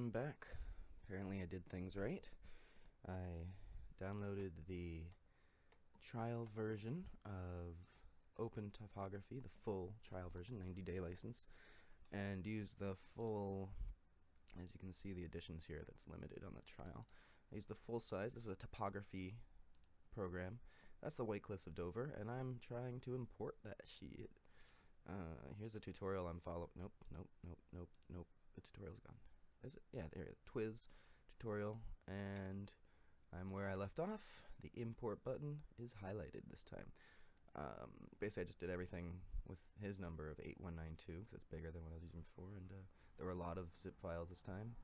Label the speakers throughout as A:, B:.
A: I'm back. Apparently I did things right. I downloaded the trial version of Open Topography, the full trial version, 90-day license, and used the full, as you can see the additions here that's limited on the trial. I used the full size. This is a topography program. That's the White Cliffs of Dover, and I'm trying to import that shit. Here's a tutorial I'm following. Nope. The tutorial's gone. Is it? Yeah, there it is. Twiz tutorial, and I'm where I left off. The import button is highlighted this time. Basically, I just did everything with his number of 8192 because it's bigger than what I was using before, and there were a lot of zip files this time.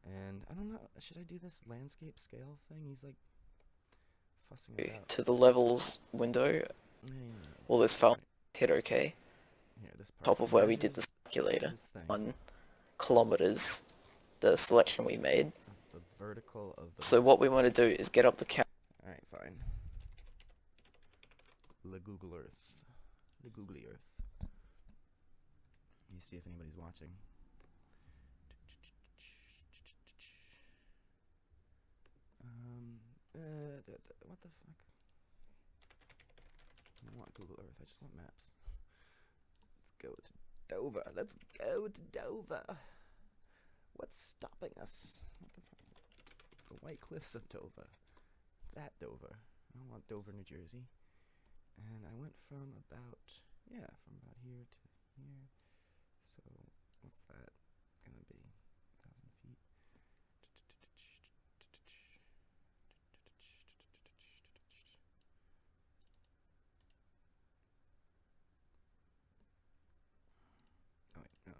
A: And I don't know, should I do this landscape scale thing? He's like fussing about.
B: To the levels window, all this file, hit OK.
A: Here, this part.
B: Top of where we did the calculator, 1 kilometers, the selection we made.
A: The vertical of the.
B: So what we want to do is get up the count.
A: Alright, fine. The Google Earth. The Googly Earth. Let me see if anybody's watching. What the fuck? I don't want Google Earth, I just want maps. Let's go to Dover. Let's go to Dover. What's stopping us? What the fuck? The White Cliffs of Dover. That Dover. I don't want Dover, New Jersey. And I went from about, from about here to here. So, what's that gonna be? 1,000 feet. Oh wait, no.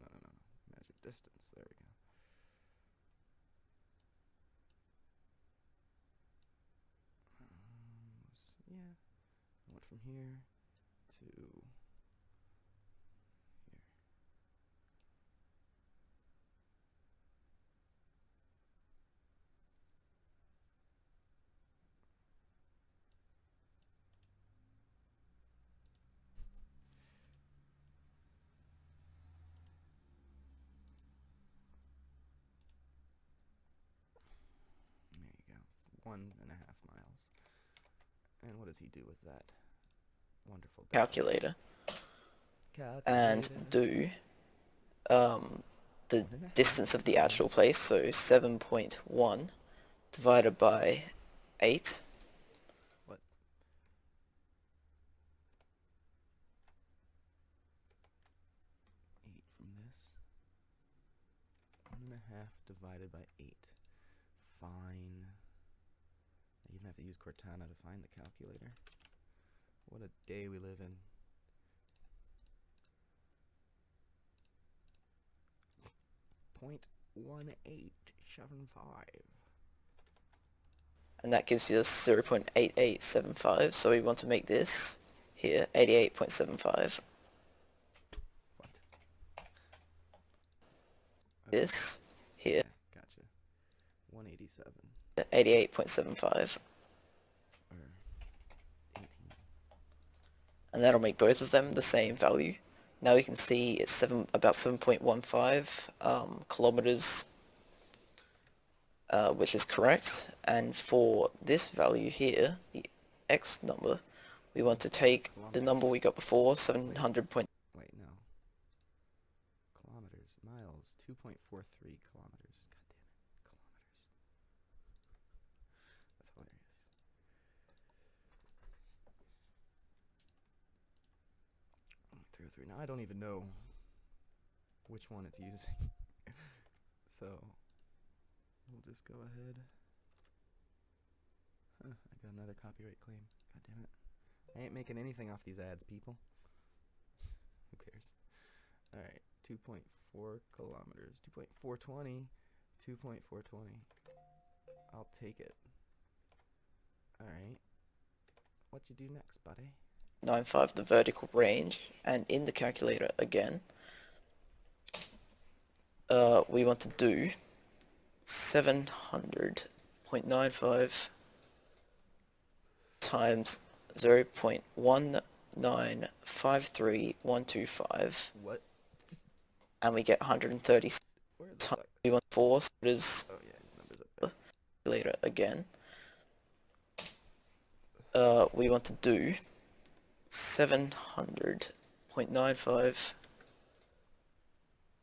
A: Measure distance, there we go. I went from here to here. There you go. 1.5 miles. And what does he do with that? Wonderful
B: Calculator. And do the distance of the actual place, so 7.1 divided by 8.
A: What? 8 from this. 1.5 divided by 8. Fine. I even have to use Cortana to find the calculator. What a day we live in. .1875.
B: And that gives you 0.8875, so we want to make this here 88.75.
A: What?
B: This here.
A: Yeah, gotcha. 187.
B: 88.75.
A: Or 18.
B: And that'll make both of them the same value. Now we can see it's about 7.15 kilometers, which is correct. And for this value here, the x number, we want to take the number we got before, 700.
A: Wait, no. Kilometers, miles, 2.43 kilometers. God damn it, kilometers. That's hilarious. Now I don't even know which one it's using. So we'll just go ahead. I got another copyright claim. God damn it. I ain't making anything off these ads, people. Who cares? Alright, 2.4 kilometers. 2.420. 2.420. I'll take it. Alright. What you do next, buddy?
B: 95 the vertical range, and in the calculator again, we want to do 700.95 times 0.1953125.
A: What?
B: And we get 130.
A: Where the fuck?
B: We want 4, so it is
A: Oh yeah, his number's up there.
B: later again. We want to do 700.95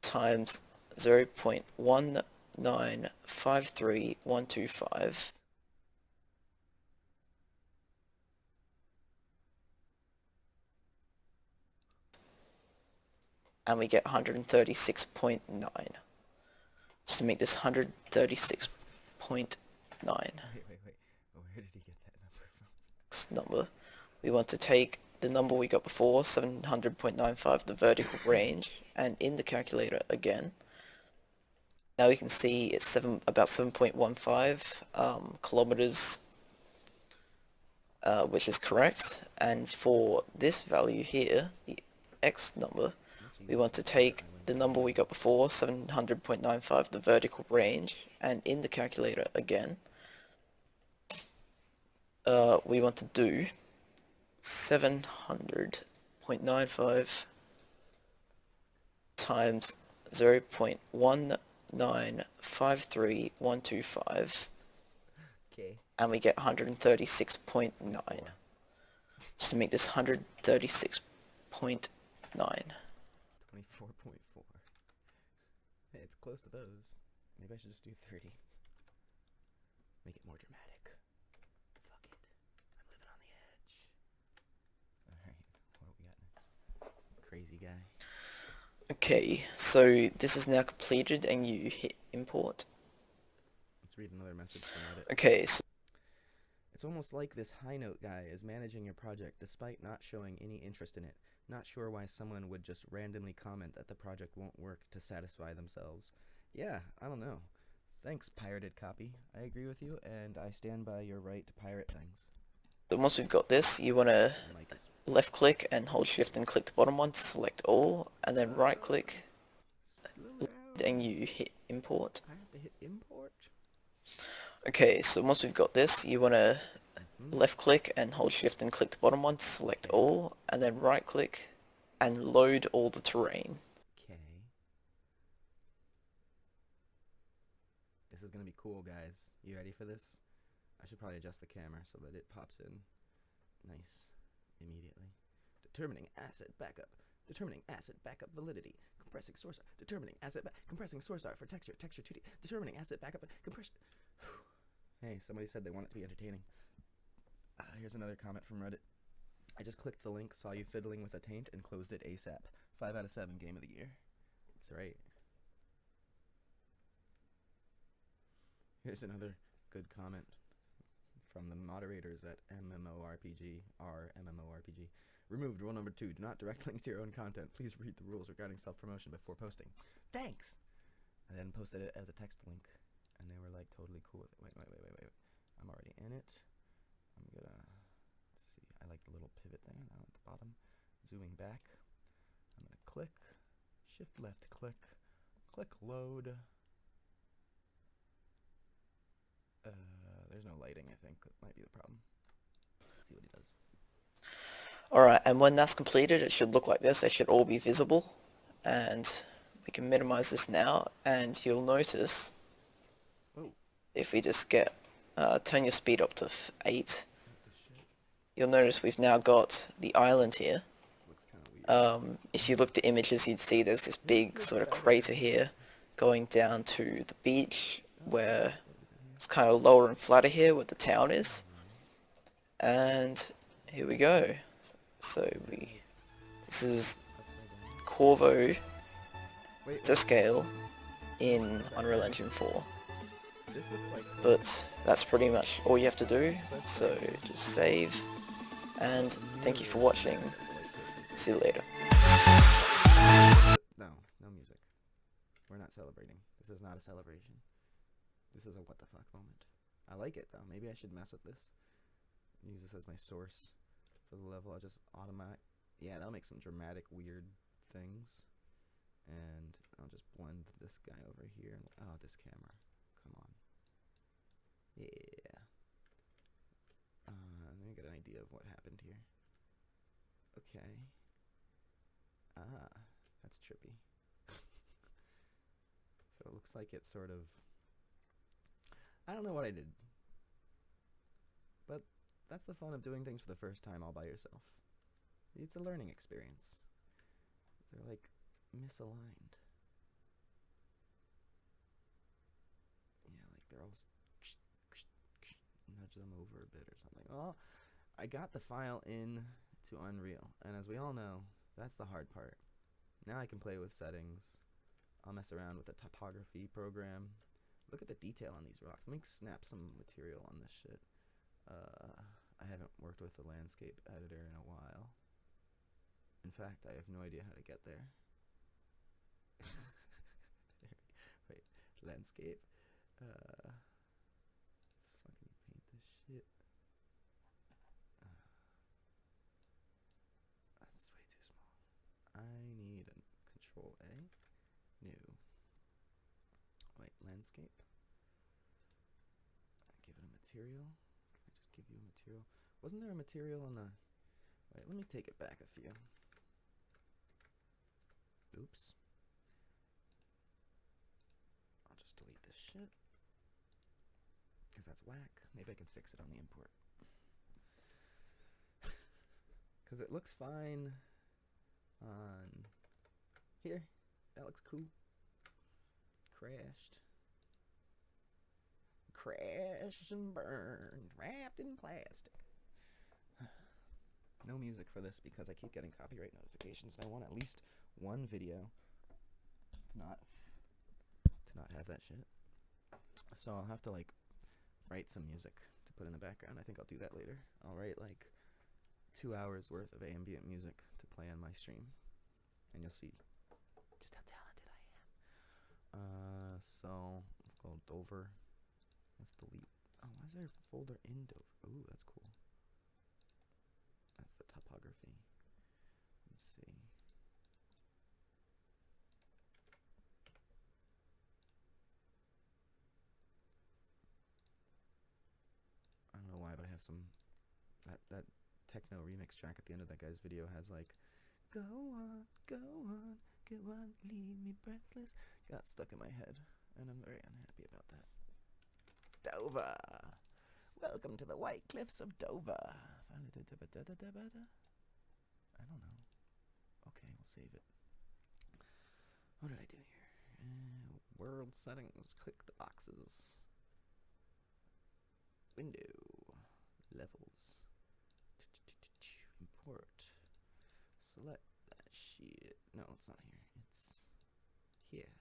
B: times 0.1953125. And we get 136.9. So to make this 136.9
A: Wait. Oh, where did he get that number from?
B: number, we want to take the number we got before, 700.95, the vertical range, and in the calculator again. Now we can see it's about 7.15 kilometers, which is correct. And for this value here, the x number, we want to take the number we got before, 700.95, the vertical range, and in the calculator again, we want to do 700.95 times 0.1953125,
A: Okay.
B: and we get 136.9. So to make this 136.9.
A: 24.4. Hey, it's close to those. Maybe I should just do 30. Make it more dramatic. Fuck it. I'm living on the edge. Alright, what do we got next? Crazy guy.
B: Okay, so this is now completed and you hit import.
A: Let's read another message from Reddit.
B: Okay, so
A: it's almost like this high note guy is managing your project despite not showing any interest in it. Not sure why someone would just randomly comment that the project won't work to satisfy themselves. Yeah, I don't know. Thanks, pirated copy. I agree with you, and I stand by your right to pirate things.
B: once we've got this, you want to left click and hold shift and click the bottom one, select all, and then right click and you hit import.
A: I have to hit import?
B: Okay, so once we've got this, you want to left click and hold shift and click the bottom one, select all, and then right click and load all the terrain.
A: Okay. This is gonna be cool, guys. You ready for this? I should probably adjust the camera so that it pops in nice immediately. Determining asset backup. Determining asset backup validity. Compressing source R. Determining asset compressing source R for texture. Texture 2D. Determining asset backup compression. Hey, somebody said they want it to be entertaining. Here's another comment from Reddit. I just clicked the link, saw you fiddling with a taint, and closed it ASAP. 5 out of 7 game of the year. That's right. Here's another good comment from the moderators at MMORPG. Removed rule number 2. Do not direct link to your own content. Please read the rules regarding self-promotion before posting. Thanks! I then posted it as a text link, and they were like totally cool with it. Wait. I'm already in it. I'm gonna, let's see, I like the little pivot thing down at the bottom. Zooming back. I'm gonna click, shift left click, click load. There's no lighting, I think. That might be the problem. Let's see what he does.
B: Alright, and when that's completed, it should look like this. They should all be visible. And we can minimize this now, and you'll notice, if we just get, turn your speed up to 8, you'll notice we've now got the island here. If you look to images, you'd see there's this big sort of crater here going down to the beach, where it's kind of lower and flatter here where the town is. And here we go. So this is Corvo to scale in Unreal Engine 4. But that's pretty much all you have to do, so just save, and thank you for watching. See you later.
A: No music. We're not celebrating. This is not a celebration. This is a what the fuck moment. I like it though. Maybe I should mess with this. Use this as my source for the level. I'll just automatic. Yeah, that'll make some dramatic, weird things. And I'll just blend this guy over here. Oh, this camera. Come on. Yeah. Let me get an idea of what happened here. Okay. That's trippy. So it looks like it sort of... I don't know what I did. But that's the fun of doing things for the first time all by yourself. It's a learning experience. They're like misaligned. Yeah, like they're all nudge them over a bit or something. Oh, I got the file in to Unreal, and as we all know, that's the hard part. Now I can play with settings. I'll mess around with the topography program. Look at the detail on these rocks. Let me snap some material on this shit. I haven't worked with the landscape editor in a while. In fact, I have no idea how to get there. Wait, landscape. Let's fucking paint this shit. That's way too small. I need a Control A. New. Wait, landscape. Give it a material. Can I just give you a material? Wasn't there a material on the... Wait, let me take it back a few. Oops. I'll just delete this shit. Because that's whack. Maybe I can fix it on the import. Because it looks fine on here. That looks cool. Crashed. Crashed and burned. Wrapped in plastic. No music for this because I keep getting copyright notifications and I want at least one video to not have that shit. So I'll have to like write some music to put in the background. I think I'll do that later. I'll write like 2 hours worth of ambient music to play on my stream, and you'll see just how talented I am. So let's go Dover. Let's delete. Oh, why is there a folder in Dover? Ooh, that's cool. That's the topography. Let's see. I don't know why, but I have some... That techno remix track at the end of that guy's video has like, go on, go on, leave me breathless. Got stuck in my head, and I'm very unhappy about that. Dover! Welcome to the White Cliffs of Dover. I don't know. Okay, we'll save it. What did I do here? World settings. Click the boxes. Window. Levels. Import. Select that shit. No, it's not here. It's here.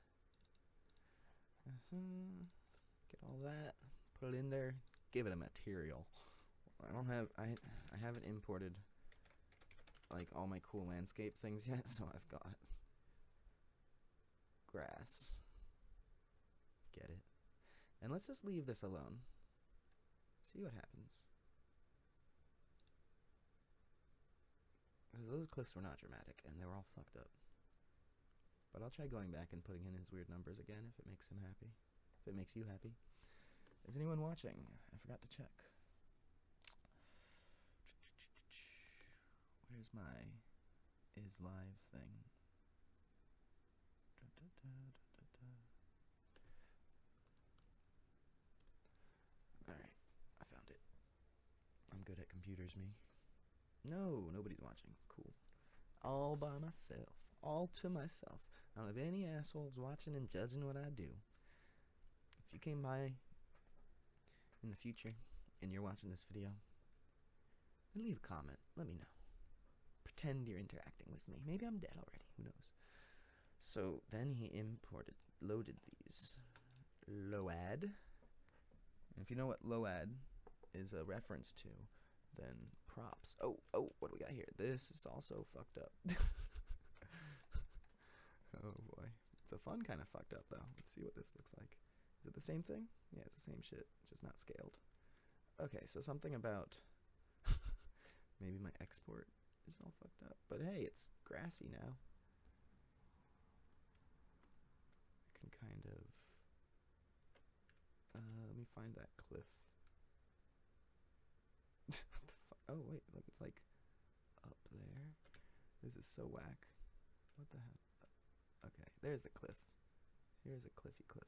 A: Get all that. Put it in there. Give it a material. I haven't imported like all my cool landscape things yet, so I've got grass. Get it? And let's just leave this alone. See what happens. Because those cliffs were not dramatic, and they were all fucked up. But I'll try going back and putting in his weird numbers again if it makes him happy. If it makes you happy. Is anyone watching? I forgot to check. Where's my is live thing? Alright, I found it. I'm good at computers, me. No, nobody's watching. Cool. All by myself. All to myself. I don't have any assholes watching and judging what I do. If you came by in the future and you're watching this video, then leave a comment. Let me know. Pretend you're interacting with me. Maybe I'm dead already. Who knows? So then he loaded these. Load. And if you know what load is a reference to, then props. Oh, what do we got here? This is also fucked up. Oh boy. It's a fun kind of fucked up though. Let's see what this looks like. Is it the same thing? Yeah, it's the same shit. It's just not scaled. Okay, so something about maybe my export is all fucked up. But hey, it's grassy now. I can kind of... let me find that cliff. What the fuck? Oh, wait, look, it's like up there. This is so whack. What the hell? Okay, there's the cliff. Here's a cliffy cliff.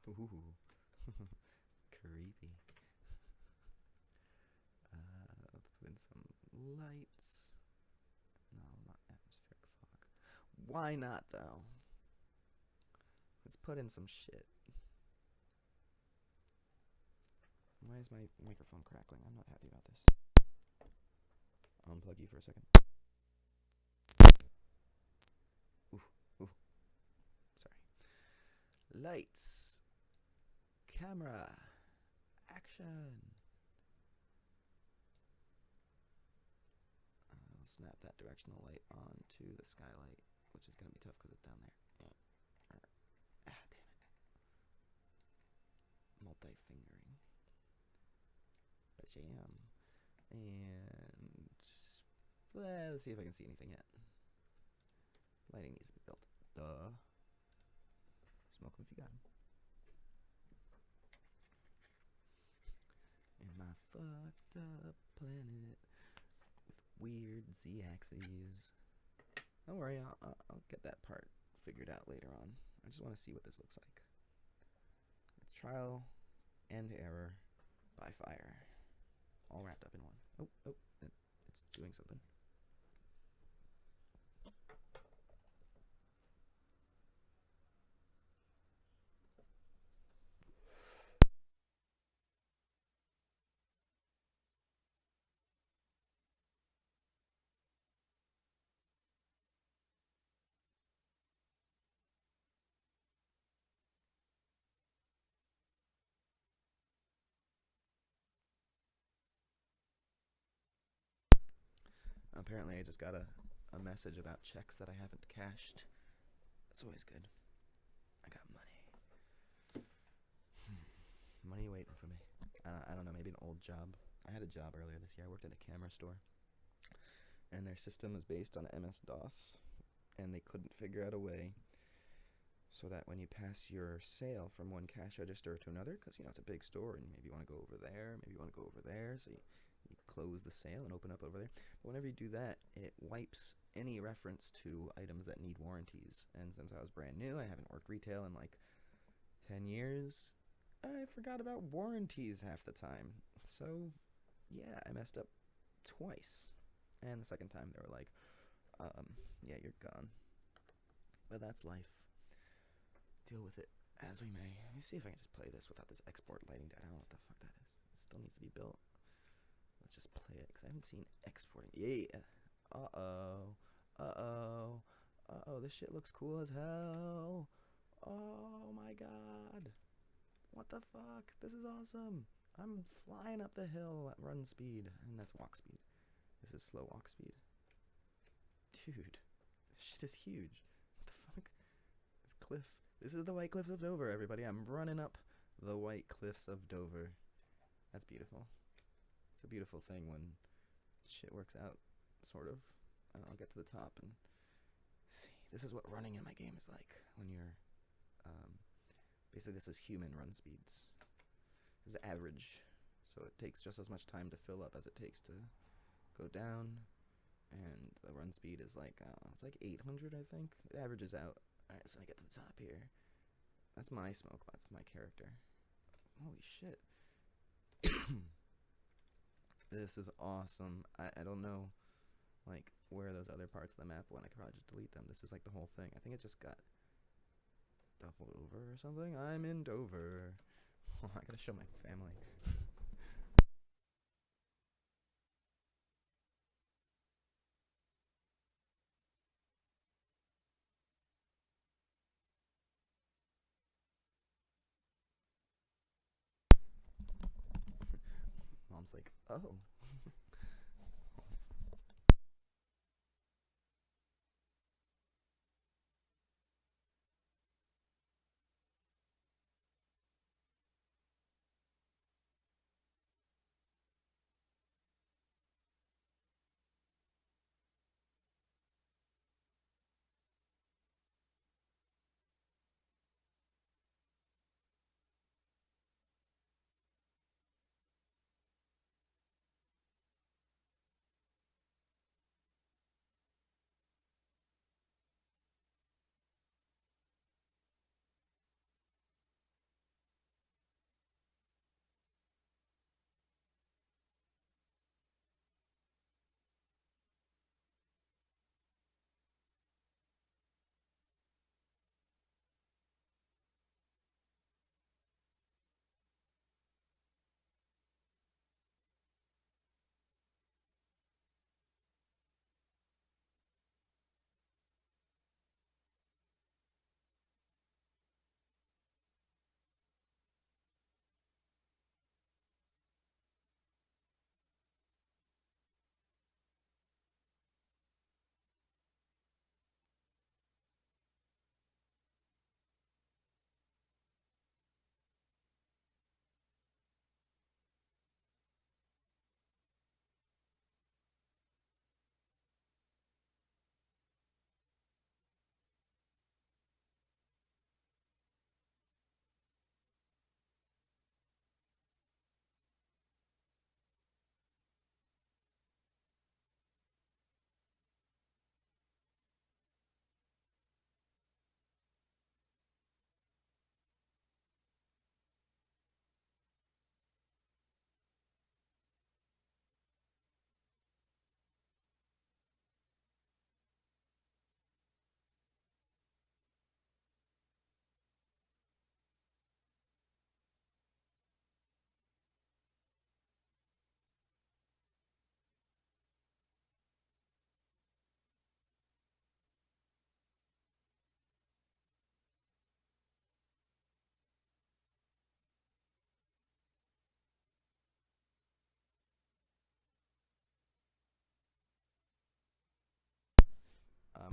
A: Ooh, creepy. Let's put in some lights. No, not atmospheric fog. Why not, though? Let's put in some shit. Why is my microphone crackling? I'm not happy about this. I'll unplug you for a second. Ooh. Sorry. Lights. Camera. Action. I'll snap that directional light onto the skylight, which is going to be tough because it's down there. Damn it. Multi-fingering. Bajam. And let's see if I can see anything yet. Lighting needs to be built. Duh. Smoke them if you got them. In my fucked up planet with weird z-axes. Don't worry, I'll get that part figured out later on. I just want to see what this looks like. It's trial and error by fire. All wrapped up in one. Oh, it's doing something. Apparently I just got a message about checks that I haven't cashed. That's always good. I got money. Money waiting for me. I don't know, maybe an old job. I had a job earlier this year. I worked at a camera store. And their system was based on MS-DOS. And they couldn't figure out a way so that when you pass your sale from one cash register to another, because, it's a big store, and maybe you want to go over there, maybe you want to go over there, so you close the sale and open up over there. But whenever you do that, it wipes any reference to items that need warranties. And since I was brand new, I haven't worked retail in like 10 years, I forgot about warranties half the time. So, yeah, I messed up twice. And the second time, they were like, yeah, you're gone. But that's life. Deal with it as we may. Let me see if I can just play this without this export lighting data. I don't know what the fuck that is. It still needs to be built. Let's just play it, because I haven't seen exporting. Yeah. Uh-oh, this shit looks cool as hell. Oh my god. What the fuck? This is awesome. I'm flying up the hill at run speed, and that's walk speed. This is slow walk speed. Dude, this shit is huge. What the fuck? This cliff. This is the White Cliffs of Dover, everybody. I'm running up the White Cliffs of Dover. That's beautiful. It's a beautiful thing when shit works out, sort of. I'll get to the top and see. This is what running in my game is like when you're, basically this is human run speeds. This is average, so it takes just as much time to fill up as it takes to go down, and the run speed is like, it's like 800, I think. It averages out. Alright, so I get to the top here. That's my smoke, that's my character. Holy shit. This is awesome. I don't know, like, where those other parts of the map went. I could probably just delete them. This is like the whole thing. I think it just got doubled over or something. I'm in Dover. Oh, I gotta show my family. Mom's like, oh.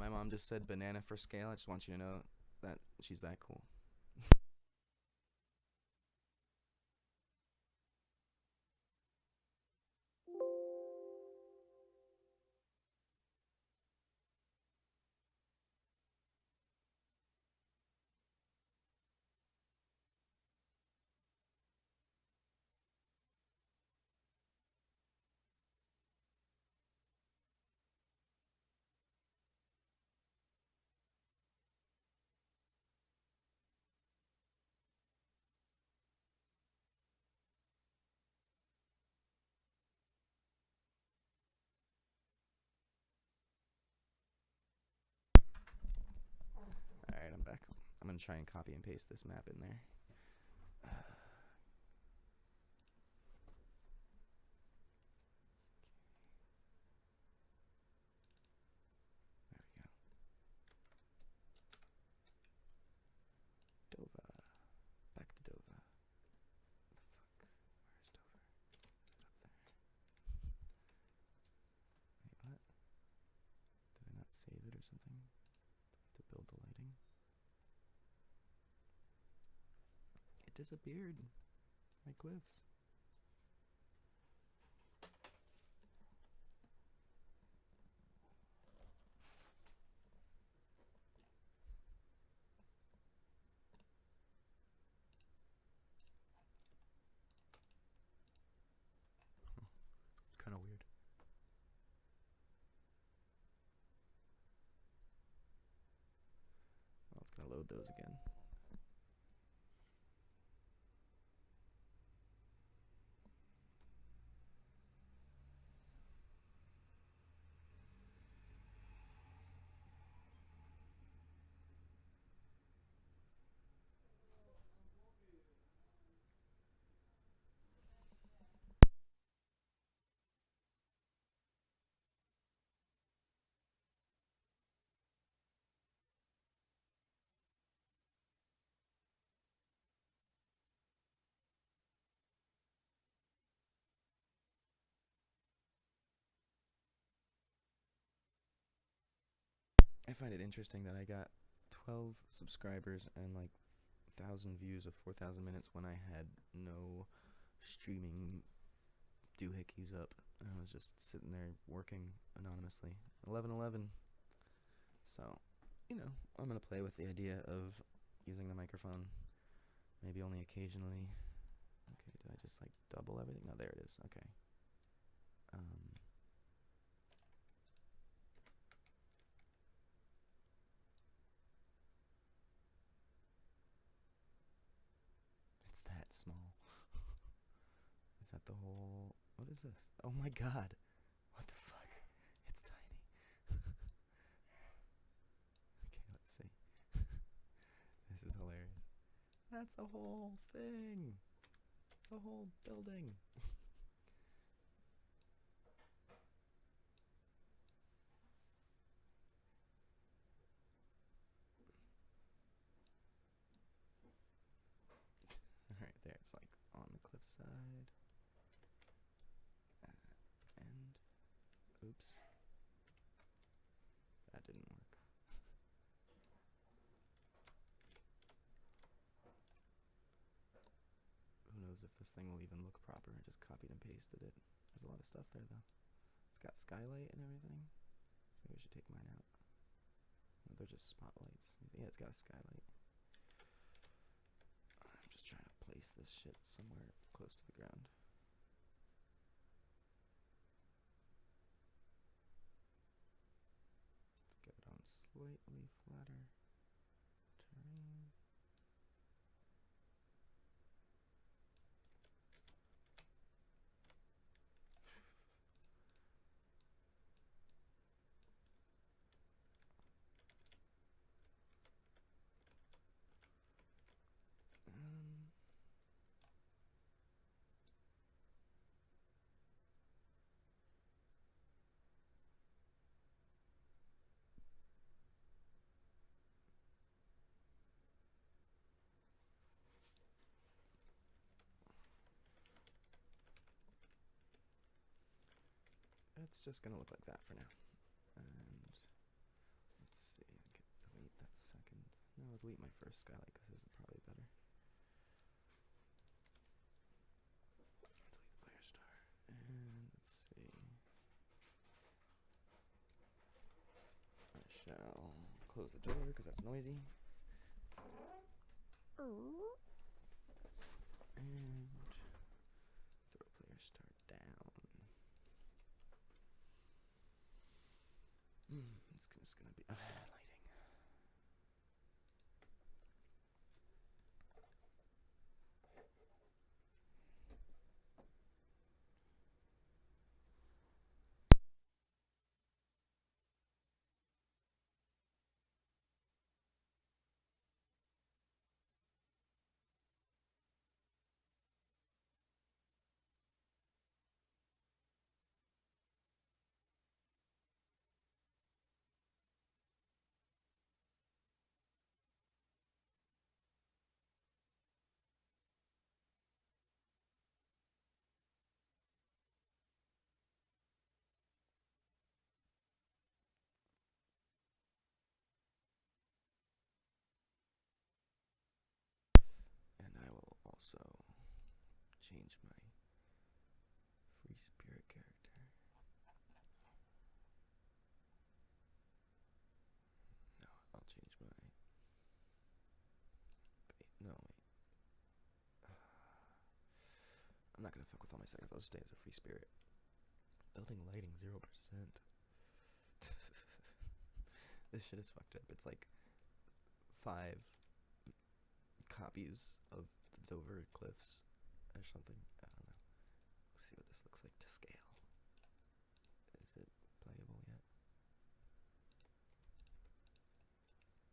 A: my mom just said banana for scale. I just want you to know that she's that cool. Alright, I'm back. I'm gonna try and copy and paste this map in there. There we go. Dova. Back to Dova. What the fuck? Where's Dover? Is it up there? Wait, what? Did I not save it or something? Do I have to build the lighting? It disappeared. My cliffs. It's kind of weird. Well, it's gonna load those again. I find it interesting that I got 12 subscribers and like 1,000 views of 4,000 minutes when I had no streaming doohickeys up. I was just sitting there working anonymously. 11/11. So, you know, I'm gonna play with the idea of using the microphone, maybe only occasionally. Okay, did I just like double everything? No, there it is. Okay. It's that small. Is that the whole... What is this? Oh my god. What the fuck? It's tiny. Okay, let's see. This is hilarious. That's a whole thing. It's a whole building. Alright, there. It's like on the cliffside. And... Oops. That didn't work. Who knows if this thing will even look proper. I just copied and pasted it. There's a lot of stuff there, though. It's got skylight and everything. So maybe I should take mine out. No, they're just spotlights. Yeah, it's got a skylight. I'm just trying to place this shit somewhere close to the ground. Let's get it on slightly flatter terrain. It's just gonna look like that for now. And let's I'll delete my first skylight because this is probably better. Delete the player star. And let's see. I shall close the door because that's noisy. And throw player star down. It's just gonna be lighting. And I will also change my free spirit character. No, I'll change my... No, wait. I'm not gonna fuck with all my settings. I'll just stay as a free spirit. Building lighting 0%. This shit is fucked up. It's like 5 copies of the Dover Cliffs or something. I don't know. Let's see what this looks like to scale. Is it playable yet?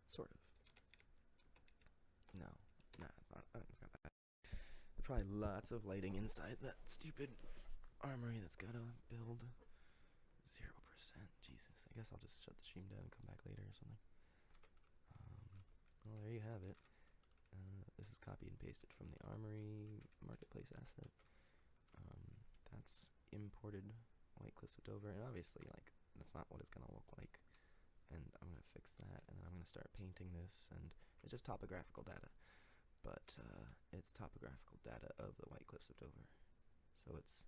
A: Sort of. No. Nah, it's not that. There's probably lots of lighting inside that stupid armory that's gotta build 0%. Jesus. I guess I'll just shut the stream down and come back later or something. Well, there you have it. This is copied and pasted from the Armory Marketplace asset. That's imported White Cliffs of Dover, and obviously, like, that's not what it's gonna look like. And I'm gonna fix that, and then I'm gonna start painting this, and it's just topographical data. But it's topographical data of the White Cliffs of Dover. So it's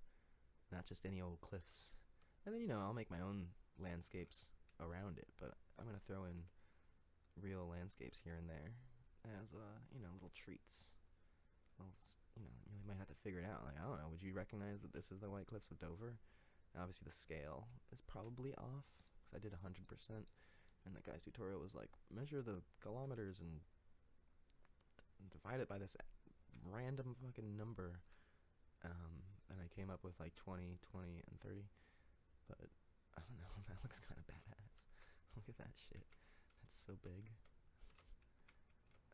A: not just any old cliffs. And then, I'll make my own landscapes around it, but I'm gonna throw in real landscapes here and there as little treats. You might have to figure it out. Like, I don't know, would you recognize that this is the White Cliffs of Dover? And obviously the scale is probably off because I did 100%, and the guy's tutorial was like, measure the kilometers and divide it by this random fucking number. And I came up with like 20, 20, and 30. But I don't know, that looks kind of badass. Look at that shit. That's so big.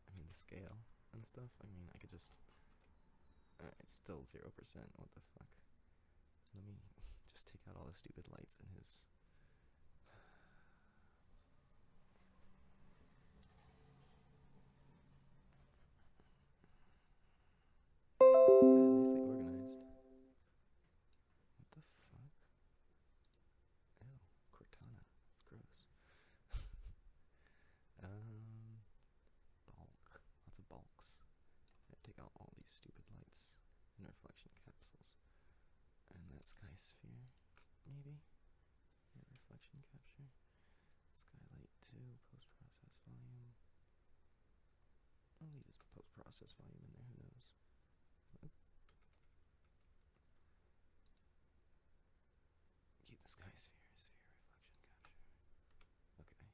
A: I mean, the scale and stuff. I mean, I could just... it's still 0%. What the fuck? Let me just take out all the stupid lights in his... It's got it nicely organized. What the fuck? Ew, Cortana. That's gross. Bulk. Lots of bulks. I take out all these stupid lights and reflection capsules. And that sky sphere, maybe? Reflection capture. Skylight 2, post-process volume. I'll leave this post-process volume in there, who knows? Oop. Keep the sky sphere reflection capture. Okay.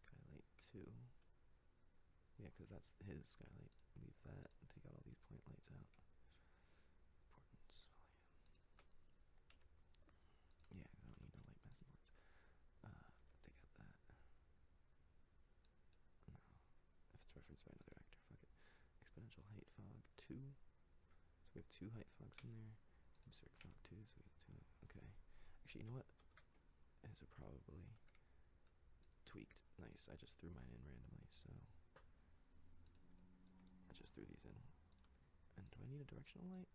A: Skylight 2. Yeah, because that's his skylight. Leave that and take out all these point lights out. Importance volume. Yeah, I don't need no light mass imports. Take out that. No. If it's referenced by another actor, fuck it. Exponential height fog 2. So we have 2 height fogs in there. Absurd fog 2, so we have 2. Okay. Actually, you know what? These are probably tweaked. Nice. I just threw mine in randomly, so I just threw these in. And do I need a directional light?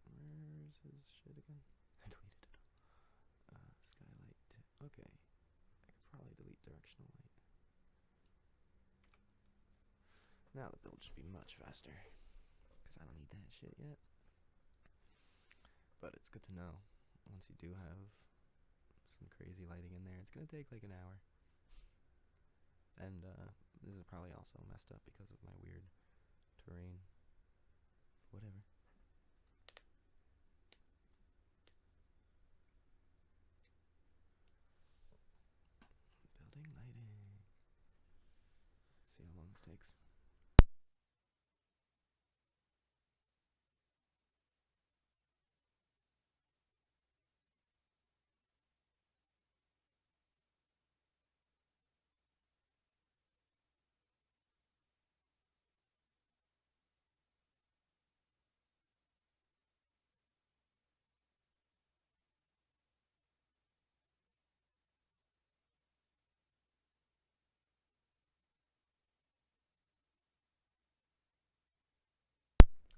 A: Where's his shit again? I deleted it. Skylight. Okay. directional light. Now the build should be much faster, because I don't need that shit yet. But it's good to know, once you do have some crazy lighting in there, it's going to take like an hour. And this is probably also messed up because of my weird terrain. Whatever. Building lighting. Let's see how long this takes.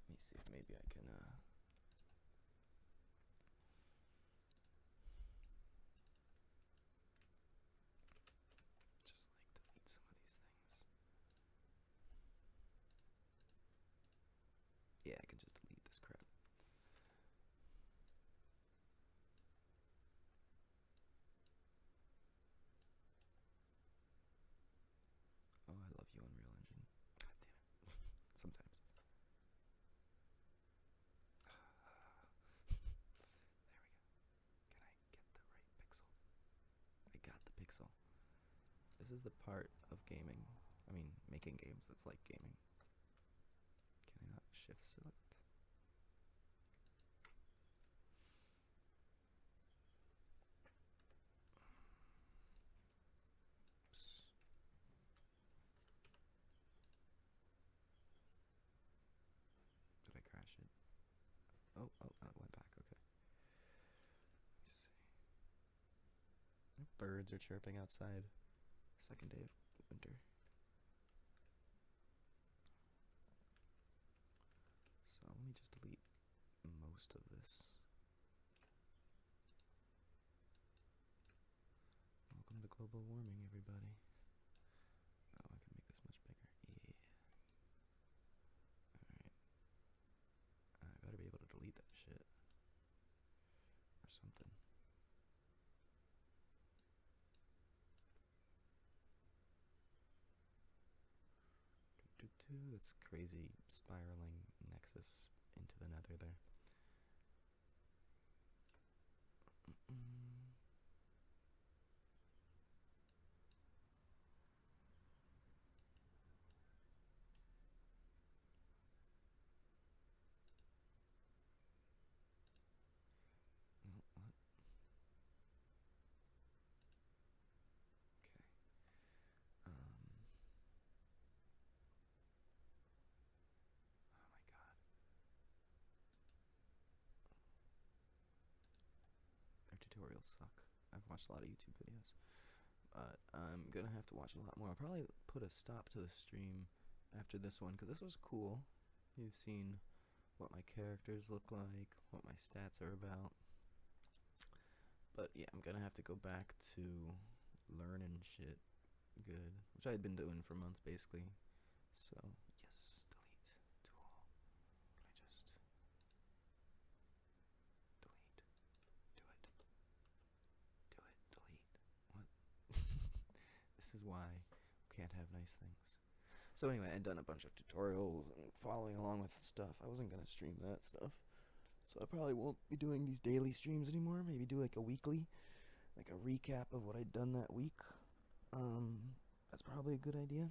A: Let me see if maybe I can just like delete some of these things. Yeah, I can just delete this crap. Oh, I love you, Unreal Engine. God damn it. Sometimes. There we go. Can I get the right pixel? I got the pixel. This is the part of gaming, I mean, making games that's like gaming. Can I not shift select? Oops. Did I crash it? Oh, it went back, okay. Let's see. The birds are chirping outside. Second day of winter. So let me just delete most of this. Welcome to global warming, everybody. Oh, I can make this much bigger. Yeah. Alright. I better be able to delete that shit. Or something. That's crazy spiraling nexus into the nether there. No, what? Okay. Oh my god. Their tutorials suck. I've watched a lot of YouTube videos. But I'm gonna have to watch a lot more. I'll probably put a stop to the stream after this one, because this was cool. You've seen what my characters look like, what my stats are about. But yeah, I'm gonna have to go back to learning shit good, which I had been doing for months basically. So yes, delete tool. Can I just delete? Do it, delete. What? This is why we can't have nice things. So anyway, I'd done a bunch of tutorials and following along with stuff. I wasn't gonna stream that stuff, so I probably won't be doing these daily streams anymore. Maybe do like a weekly, like a recap of what I'd done that week. That's probably a good idea.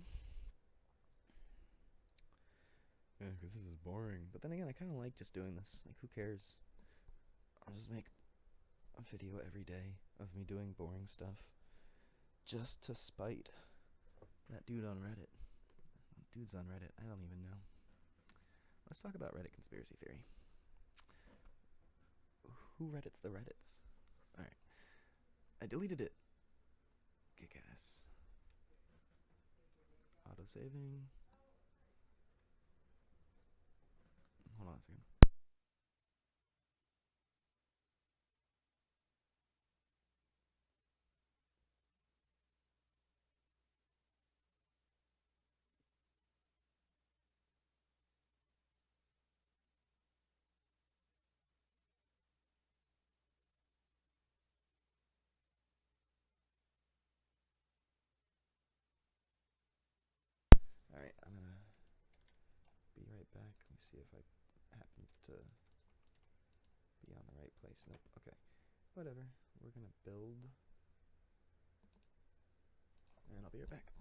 A: Yeah, because this is boring. But then again, I kind of like just doing this. Like, who cares? I'll just make a video every day of me doing boring stuff, just to spite that dude on Reddit. Dude's on Reddit. I don't even know. Let's talk about Reddit conspiracy theory. Who Reddits the Reddits? Alright. I deleted it. Kick ass. Auto-saving. Hold on a second. back. Let me see if I happen to be on the right place. Nope. Okay. Whatever. We're gonna build, and I'll be right back.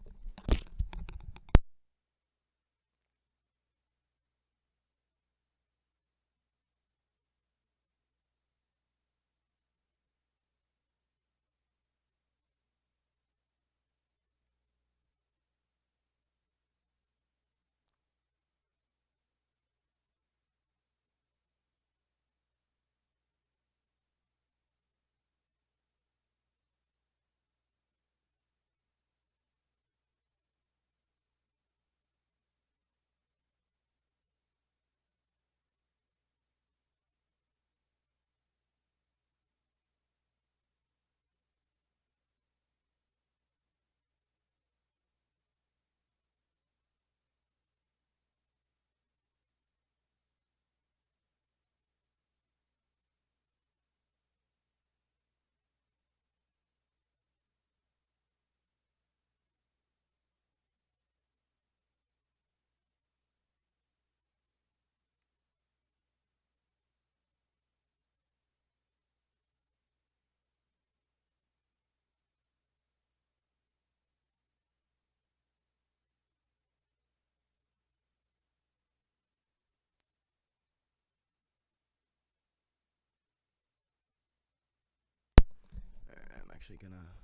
A: I'm actually gonna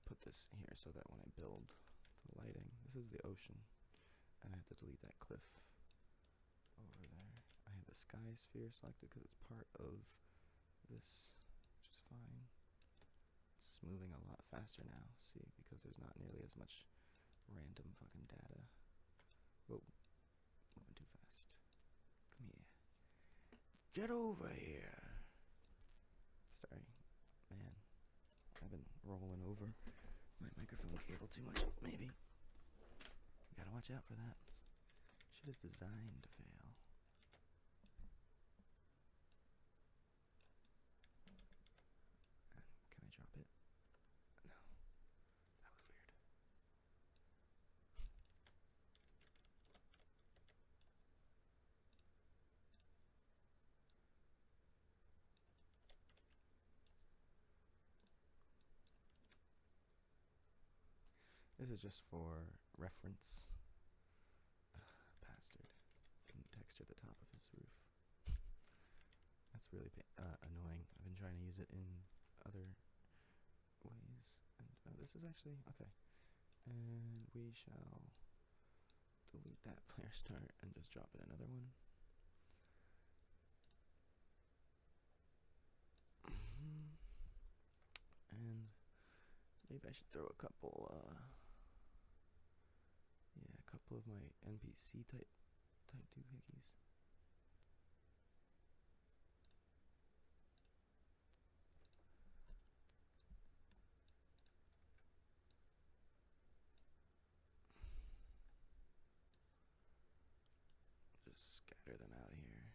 A: put this here so that when I build the lighting, this is the ocean, and I have to delete that cliff over there. I have the sky sphere selected because it's part of this, which is fine. It's just moving a lot faster now, see, because there's not nearly as much random fucking data. Whoa, moving too fast. Come here. Get over here. Sorry, man. I've been rolling over my microphone cable too much, maybe. You gotta watch out for that. Shit is designed to fail. Can I drop it? No. That was weird. This is just for reference. Bastard. Didn't texture the top of his roof. That's really annoying. I've been trying to use it in other ways. And this is actually, okay. And we shall delete that player start and just drop it another one. And maybe I should throw a couple, a couple of my NPC type doohickeys. Just scatter them out here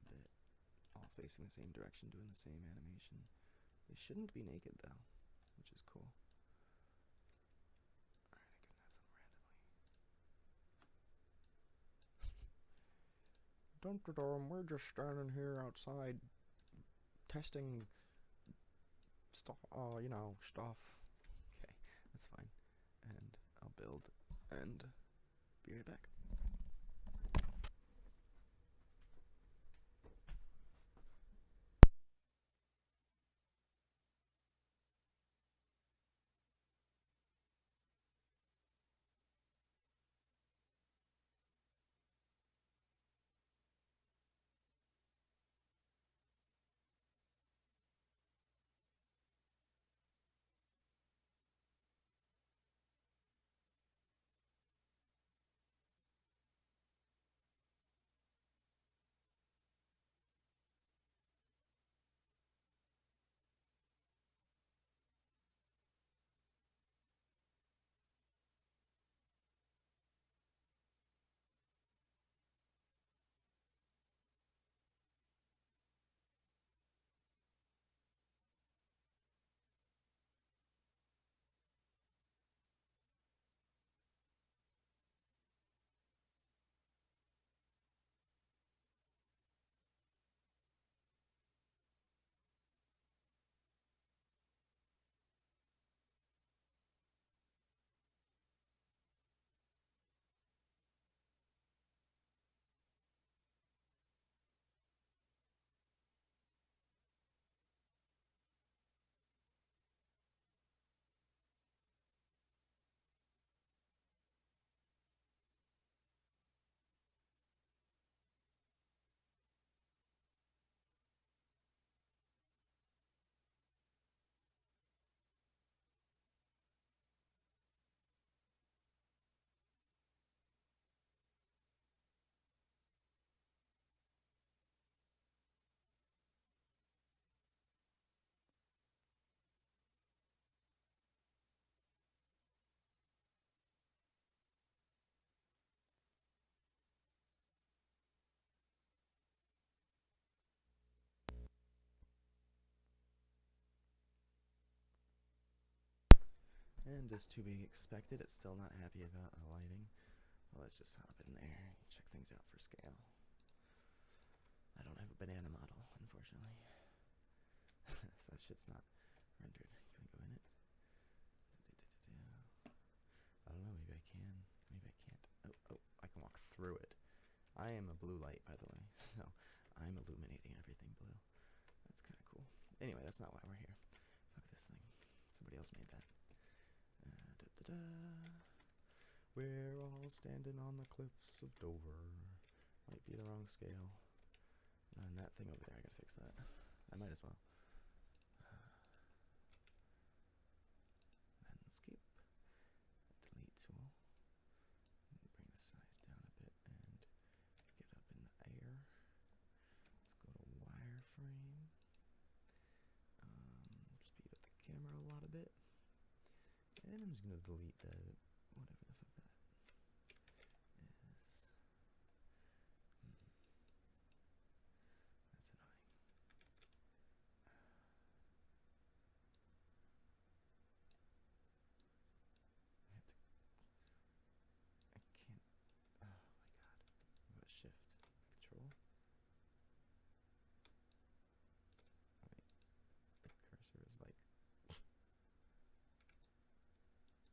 A: a bit, all facing the same direction, doing the same animation. They shouldn't be naked though, which is cool. Alright, I can have them randomly. Dum-da-dum, we're just standing here outside testing stuff, stuff. Okay, that's fine. And I'll build and be right back. And as to be expected, it's still not happy about the lighting. Well, let's just hop in there and check things out for scale. I don't have a banana model, unfortunately. So that shit's not rendered. Can we go in it? I don't know, maybe I can. Maybe I can't. Oh, I can walk through it. I am a blue light, by the way. So I'm illuminating everything blue. That's kind of cool. Anyway, that's not why we're here. Fuck this thing. Somebody else made that. We're all standing on the cliffs of Dover. Might be the wrong scale. And that thing over there, I gotta fix that. I might as well. Landscape. Delete tool. Bring the size down a bit and get up in the air. Let's go to wireframe. Speed up the camera a lot a bit. And I'm just gonna delete the whatever the fuck that is. That's annoying. I can't. Oh my god. What shift? Control? Oh wait. The cursor is like.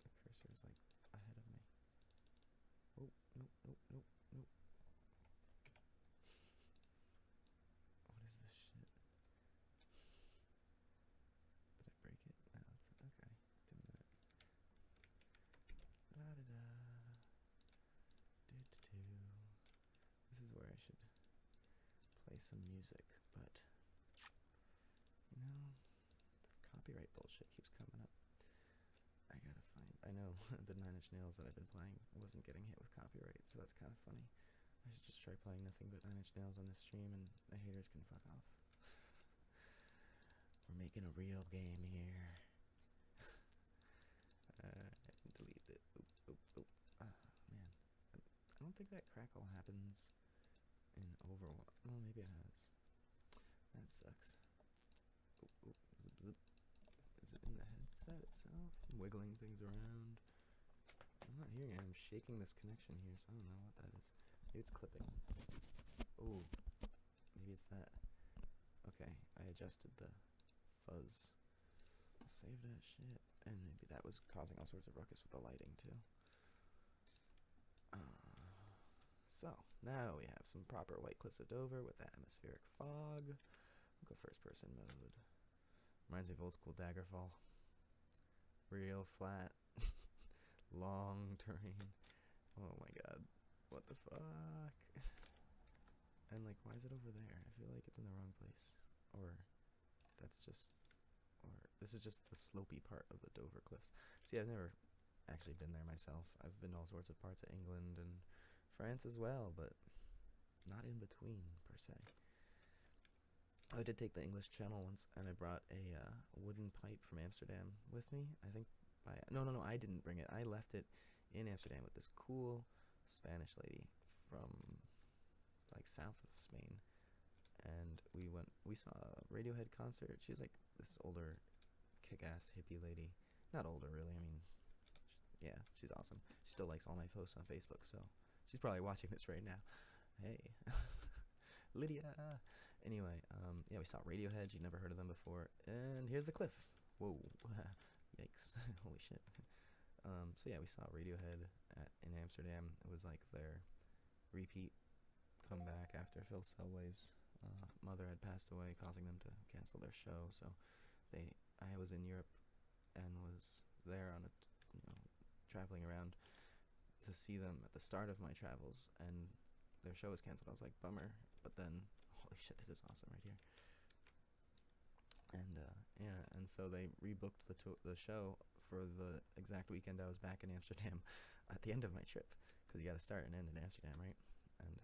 A: The cursor is like ahead of me. Oh, nope, nope, nope, nope. What is this shit? Did I break it? No, it's okay. It's doing that. La da da. Do do do. This is where I should play some music, but you know, this copyright bullshit keeps coming up. I gotta find. I know the 9 Inch Nails that I've been playing wasn't getting hit with copyright, so that's kind of funny. I should just try playing nothing but 9 Inch Nails on this stream, and the haters can fuck off. We're making a real game here. Delete it. Oop, oop, oop. Man. I don't think that crackle happens in Overwatch. Well, maybe it has. That sucks. Oop, oop. Zip, zip. Is it in the headset itself? I'm wiggling things around. I'm not hearing it. I'm shaking this connection here, so I don't know what that is. Maybe it's clipping. Oh, maybe it's that. Okay, I adjusted the fuzz. I'll save that shit. And maybe that was causing all sorts of ruckus with the lighting, too. So, now we have some proper White Cliffs of Dover with the atmospheric fog. We'll go first person mode. Reminds me of old school Daggerfall. Real flat. Long terrain. Oh my god. What the fuck? And like, why is it over there? I feel like it's in the wrong place. Or that's just... Or this is just the slopey part of the Dover Cliffs. See, I've never actually been there myself. I've been to all sorts of parts of England and France as well, but not in between, per se. I did take the English Channel once, and I brought a wooden pipe from Amsterdam with me. I think no, I didn't bring it. I left it in Amsterdam with this cool Spanish lady from like south of Spain, and we saw a Radiohead concert. She was like this older kick-ass hippie lady. Not older, really. I mean, yeah, she's awesome. She still likes all my posts on Facebook, so she's probably watching this right now. Hey, Lydia. Anyway, yeah, we saw Radiohead. She'd never heard of them before, and here's the cliff. Whoa, yikes! Holy shit. So yeah, we saw Radiohead in Amsterdam. It was like their repeat comeback after Phil Selway's mother had passed away, causing them to cancel their show. So I was in Europe and was there on traveling around to see them at the start of my travels, and their show was canceled. I was like, bummer. But then, holy shit, this is awesome right here. And yeah, and so they rebooked the show for the exact weekend I was back in Amsterdam at the end of my trip, because you got to start and end in Amsterdam, right? And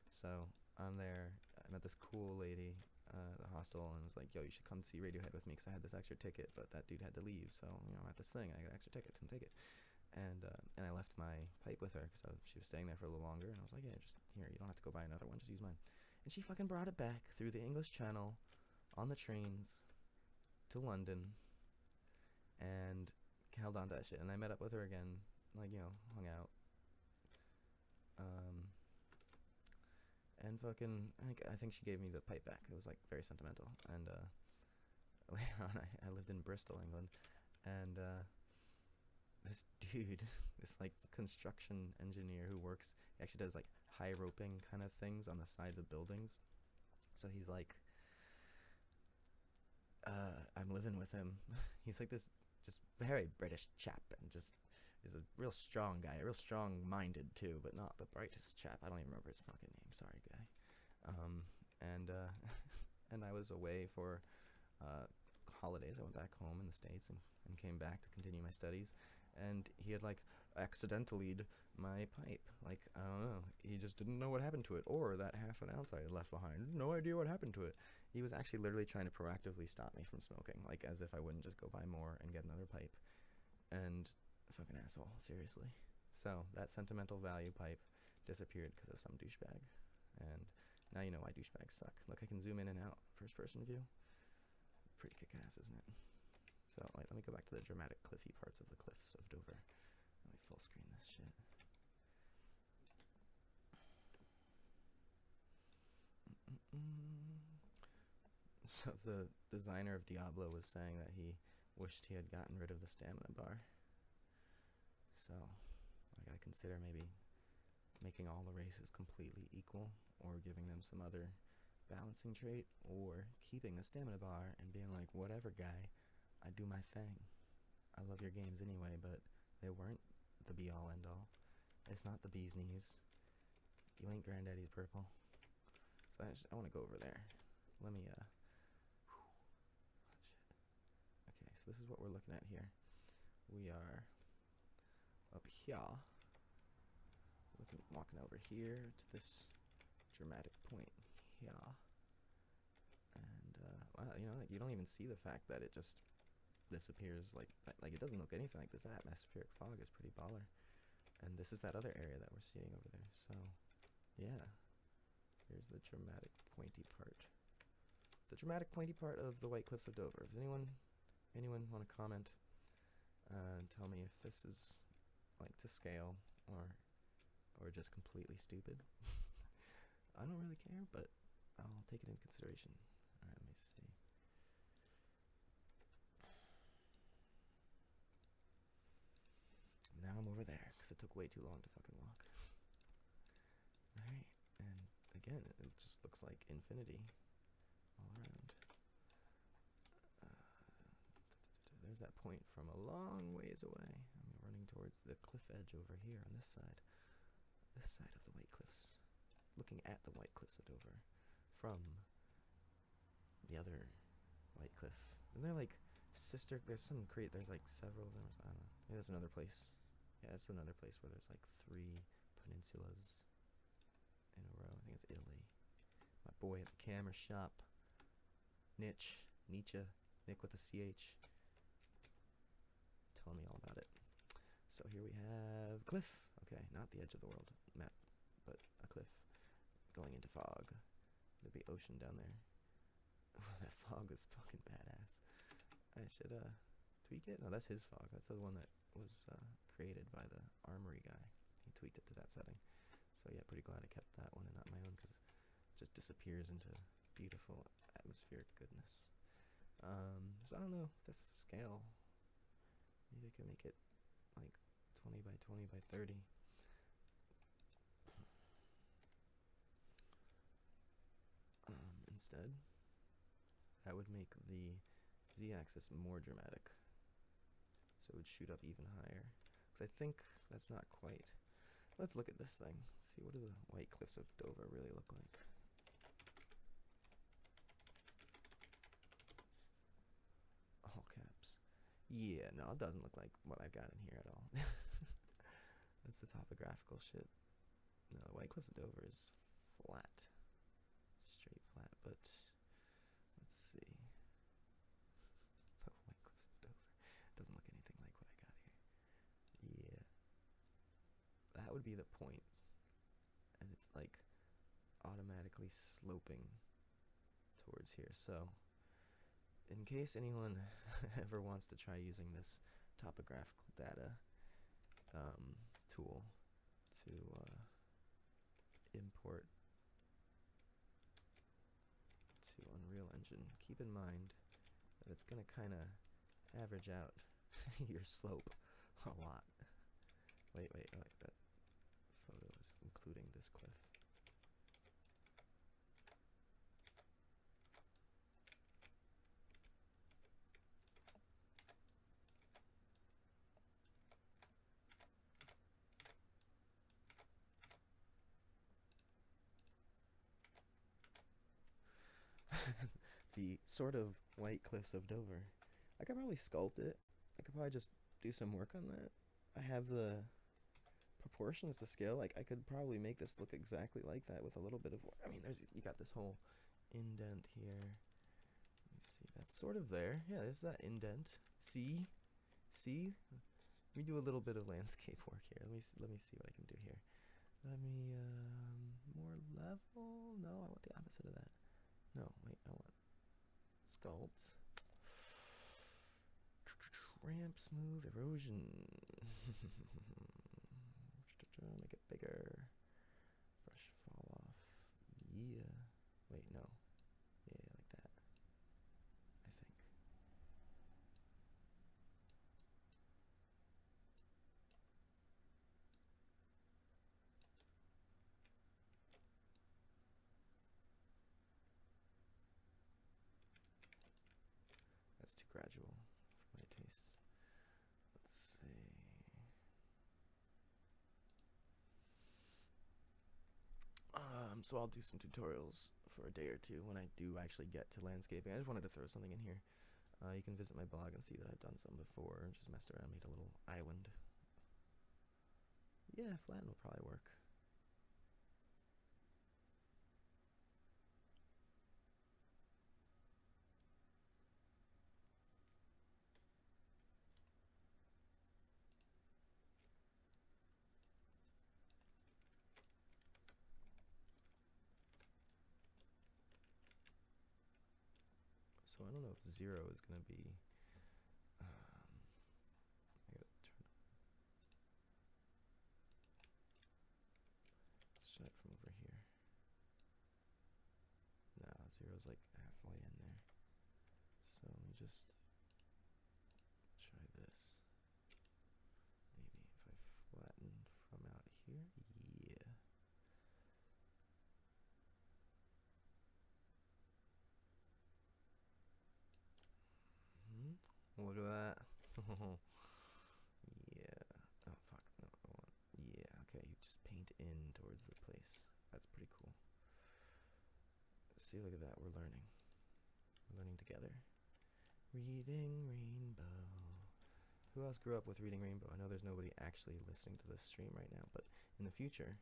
A: so I'm there. I met this cool lady at the hostel, and was like, yo, you should come see Radiohead with me, because I had this extra ticket, but that dude had to leave, so at this thing I got an extra ticket, come take it. And I left my pipe with her, because she was staying there for a little longer, and I was like, yeah, just here, you don't have to go buy another one, just use mine. And she fucking brought it back through the English Channel on the trains to London, and held on to that shit, and I met up with her again, like, you know, hung out. And fucking, I think she gave me the pipe back. It was like very sentimental. And later on, I lived in Bristol, England, and this dude, this like construction engineer who works, he actually does like high roping kind of things on the sides of buildings. So he's like, I'm living with him. He's like this just very British chap, and just is a real strong guy, real strong-minded too, but not the brightest chap. I don't even remember his fucking name. Sorry, guy. And and I was away for holidays. I went back home in the States and came back to continue my studies. And he had like accidentally my pipe. Like, I don't know. He just didn't know what happened to it, or that half an ounce I had left behind. No idea what happened to it. He was actually literally trying to proactively stop me from smoking, like as if I wouldn't just go buy more and get another pipe. And fucking asshole, seriously. So that sentimental value pipe disappeared because of some douchebag. And now you know why douchebags suck. Look, I can zoom in and out, first person view. Pretty kick-ass, isn't it? So, like, let me go back to the dramatic cliffy parts of the cliffs of Dover. Let me full screen this shit. So the designer of Diablo was saying that he wished he had gotten rid of the stamina bar. So, like, I consider maybe making all the races completely equal, or giving them some other balancing trait, or keeping the stamina bar and being like, whatever, guy, I do my thing. I love your games anyway, but they weren't the be-all, end-all. It's not the bee's knees. You ain't Granddaddy's purple. So I want to go over there. Let me, shit. Okay, so this is what we're looking at here. We are up here, walking over here to this dramatic point here. And, well, you know, like, you don't even see the fact that it just disappears, like it doesn't look anything like this. Atmospheric fog is pretty baller. And this is that other area that we're seeing over there. So, yeah. Here's the dramatic pointy part. The dramatic pointy part of the White Cliffs of Dover. Does anyone want to comment and tell me if this is like to scale or just completely stupid? I don't really care, but I'll take it into consideration. Alright, let me see. Now I'm over there, because it took way too long to fucking walk. Alright, and again, it just looks like infinity all around. There's that point from a long ways away. I'm running towards the cliff edge over here on this side. This side of the White Cliffs. Looking at the White Cliffs of Dover from the other White Cliff. And they're like sister, there's like several of them. I don't know. Maybe that's another place. Yeah, it's another place where there's like 3 peninsulas in a row. I think it's Italy. My boy at the camera shop. Nietzsche. Nick with a CH. Telling me all about it. So here we have cliff. Okay, not the edge of the world map, but a cliff going into fog. There'd be ocean down there. That fog is fucking badass. I should tweak it. No, that's his fog. That's the one that was created by the armory guy. He tweaked it to that setting. So yeah, pretty glad I kept that one and not my own, because it just disappears into beautiful atmospheric goodness. So I don't know if this scale. Maybe I can make it like 20 by 20 by 30. Instead, that would make the z-axis more dramatic. So it would shoot up even higher. Because I think that's not quite. Let's look at this thing. Let's see, what do the White Cliffs of Dover really look like? All caps. Yeah, no, it doesn't look like what I've got in here at all. That's the topographical shit. No, the White Cliffs of Dover is flat. Straight flat, but let's see. The White Cliffs of Dover doesn't look anything like what I got here. Yeah. That would be the point. And it's like automatically sloping towards here. So in case anyone ever wants to try using this topographical data tool to import to Unreal Engine. Keep in mind that it's going to kind of average out your slope a lot. Wait, that photo is including this cliff. The sort of white cliffs of Dover. I could probably sculpt it. I could probably just do some work on that. I have the proportions to scale. Like, I could probably make this look exactly like that with a little bit of work. I mean, you got this whole indent here. Let me see. That's sort of there. Yeah, there's that indent. See? Let me do a little bit of landscape work here. Let me see what I can do here. Let me more level. No, I want the opposite of that. No, wait, I want sculpt. Ramp, smooth, erosion. Make it bigger. Brush fall off. Yeah. Wait, no. Yeah, like that. I think. That's too gradual for my taste. Let's see. So I'll do some tutorials for a day or two when I do actually get to landscaping. I just wanted to throw something in here. You can visit my blog and see that I've done some before. Just messed around, made a little island. Yeah, flatten will probably work. So I don't know if 0 is going to be, I gotta let's try it from over here. No, 0 is like halfway in there. So let me just try this. Maybe if I flatten from out here, yeah. Look at that. Yeah. Oh, fuck. No, I want. Yeah, okay. You just paint in towards the place. That's pretty cool. See, look at that. We're learning. We're learning together. Reading Rainbow. Who else grew up with Reading Rainbow? I know there's nobody actually listening to this stream right now, but in the future,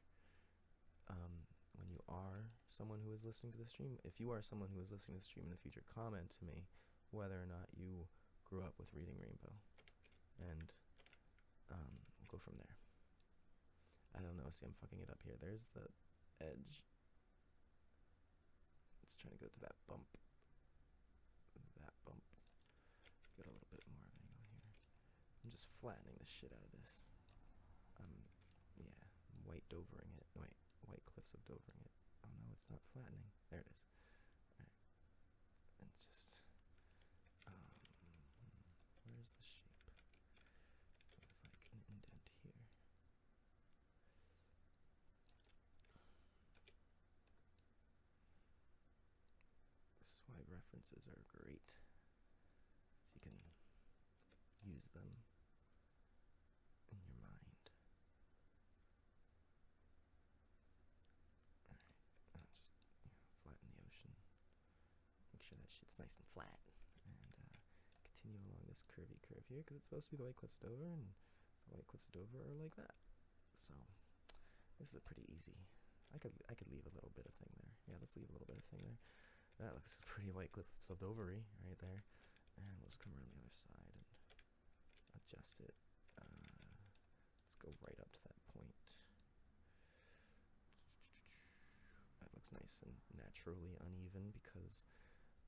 A: when you are someone who is listening to the stream, if you are someone who is listening to the stream in the future, comment to me whether or not you grew up with Reading Rainbow, and we'll go from there. I don't know. See, I'm fucking it up here. There's the edge. Let's try to go to that bump. That bump. Get a little bit more of an angle here. I'm just flattening the shit out of this. Yeah, white dovering it. Wait, white cliffs of dovering it. Oh no, it's not flattening. There it is. Alright. And just, where's the shape? There's like an indent here. This is why references are great. So you can use them in your mind. Alright, just flatten the ocean. Make sure that shit's nice and flat. And continue along this curvy curve here, because it's supposed to be the White Cliffs of Dover, and the White Cliffs of Dover are like that. So this is pretty easy. I could leave a little bit of thing there. Yeah, let's leave a little bit of thing there. That looks pretty White Cliffs of Dover-y right there. And we'll just come around the other side and adjust it. Let's go right up to that point. That looks nice and naturally uneven, because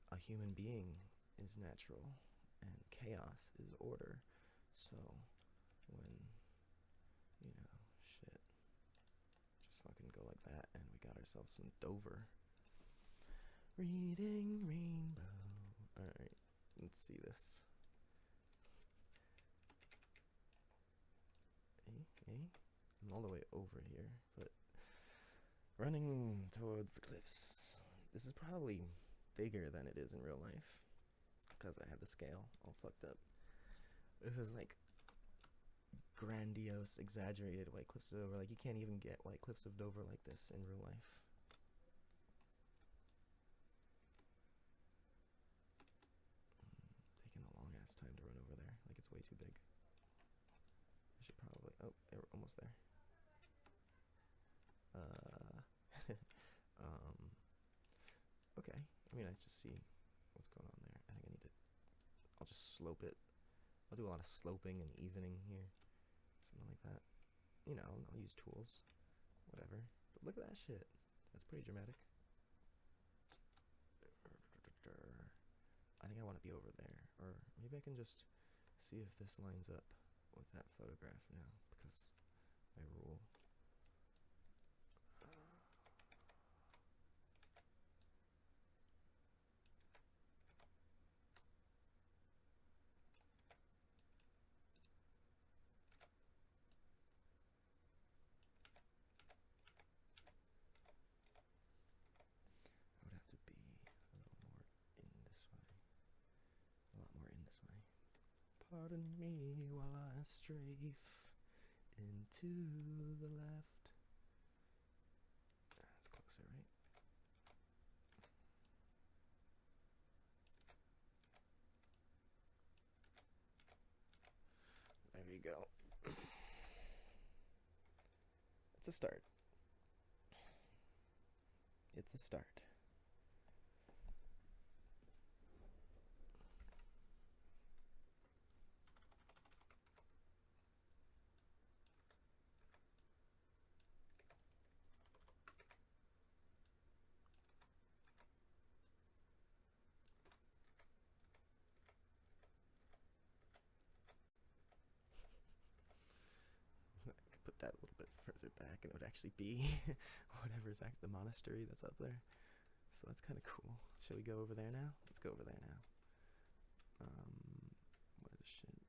A: a human being is natural and chaos is order. So when, you know, shit, just fucking go like that, and we got ourselves some Dover. Reading Rainbow. Alright, let's see this. I'm all the way over here, but running towards the cliffs. This is probably bigger than it is in real life, because I have the scale all fucked up. This is like grandiose, exaggerated White Cliffs of Dover. Like, you can't even get White Cliffs of Dover like this in real life. Taking a long ass time to run over there. Like, it's way too big. I should probably... Oh, we're almost there. Okay. I mean, I just see what's going on there. I think I need to... I'll just slope it. I'll do a lot of sloping and evening here. Something like that. You know, I'll use tools. Whatever. But look at that shit. That's pretty dramatic. I think I want to be over there. Or maybe I can just see if this lines up with that photograph now. Because I rule. I would have to be a little more in this way. A lot more in this way. Pardon me while I strafe into the left. That's closer, right? There you go. It's a start. It's a start. I could put that a little bit further back and it would actually be whatever's the monastery that's up there. So that's kind of cool. Shall we go over there now? Let's go over there now. Where the shit?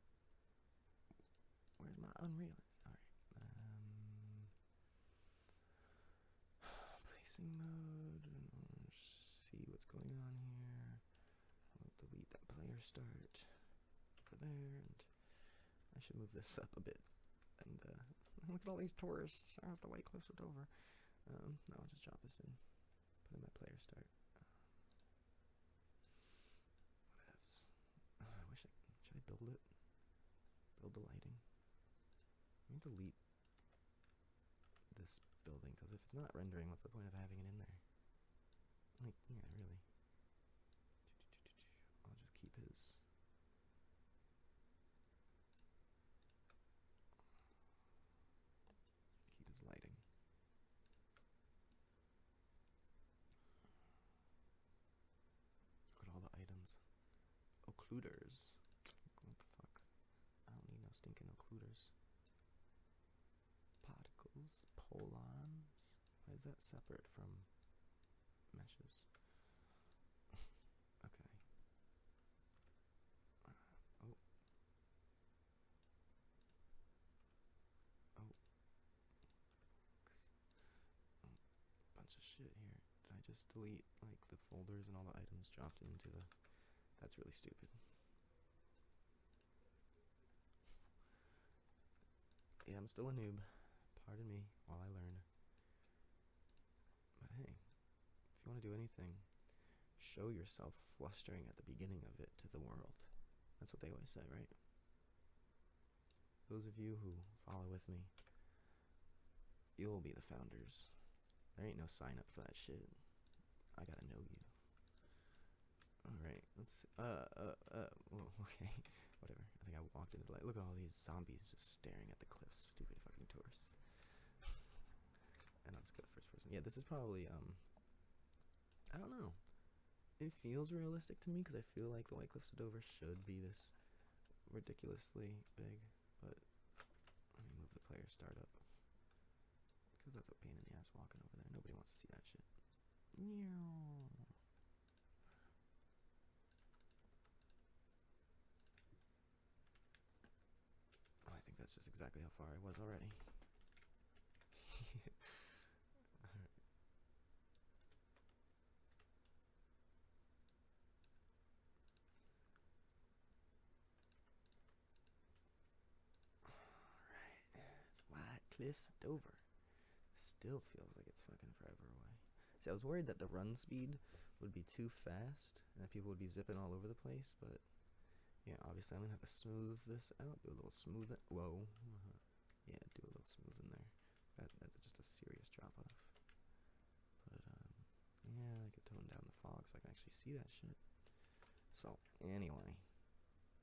A: Where's my Unreal? Alright. Placing mode. See what's going on here. I'll delete that player start over there, and I should move this up a bit. And look at all these tourists off the White Cliffs of Dover. No, I'll just drop this in. Put in my player start. Whatevs. I wish I... Should I build it? Build the lighting. Let me delete this building, because if it's not rendering, what's the point of having it in there? Like, yeah, really. I'll just keep his... lighting. Look at all the items. Occluders. What the fuck? I don't need no stinking occluders. Particles. Polons. Why is that separate from meshes? Okay. Oh. Bunch of shit here. Did I just delete like the folders and all the items dropped into the... That's really stupid. Yeah, I'm still a noob. Pardon me while I learn. But hey, if you want to do anything, show yourself flustering at the beginning of it to the world. That's what they always say, right? Those of you who follow with me, you'll be the founders. There ain't no sign up for that shit. I gotta know you. Alright, let's well, okay. Whatever. I think I walked into the light. Look at all these zombies just staring at the cliffs. Stupid fucking tourists. And I'll just go to first person. Yeah, this is probably, I don't know. It feels realistic to me, because I feel like the White Cliffs of Dover should be this ridiculously big, but let me move the player startup. Because that's a pain in the ass walking over there. Nobody wants to see that shit. Oh, I think that's just exactly how far I was already. White Cliffs, Dover. Still feels like it's fucking forever away. See, I was worried that the run speed would be too fast and that people would be zipping all over the place, but yeah, obviously I'm gonna have to smooth this out. Do a little smooth. Whoa. Yeah, do a little smooth in there. That's just a serious drop off. But yeah, I could tone down the fog so I can actually see that shit. So anyway,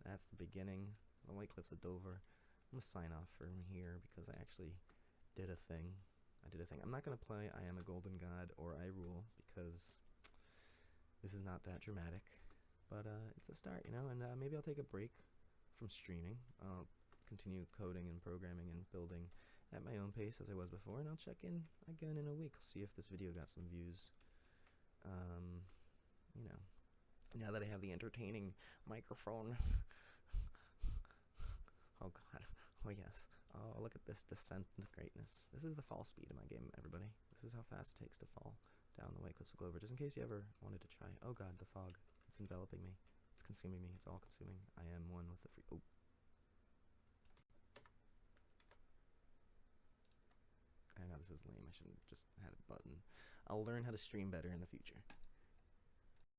A: that's the beginning. The White Cliffs of Dover. I'm gonna sign off from here because I actually did a thing. I'm not gonna play I Am a Golden God or I Rule because this is not that dramatic. But it's a start, you know, and maybe I'll take a break from streaming. I'll continue coding and programming and building at my own pace as I was before, and I'll check in again in a week. See if this video got some views. You know, now that I have the entertaining microphone. Oh god. Oh yes. Oh, look at this descent into greatness. This is the fall speed in my game, everybody. This is how fast it takes to fall down the White Cliffs of Dover. Just in case you ever wanted to try. Oh god, the fog. It's enveloping me. It's consuming me. It's all consuming. I am one with the free. Oh. I know this is lame. I shouldn't have just had a button. I'll learn how to stream better in the future.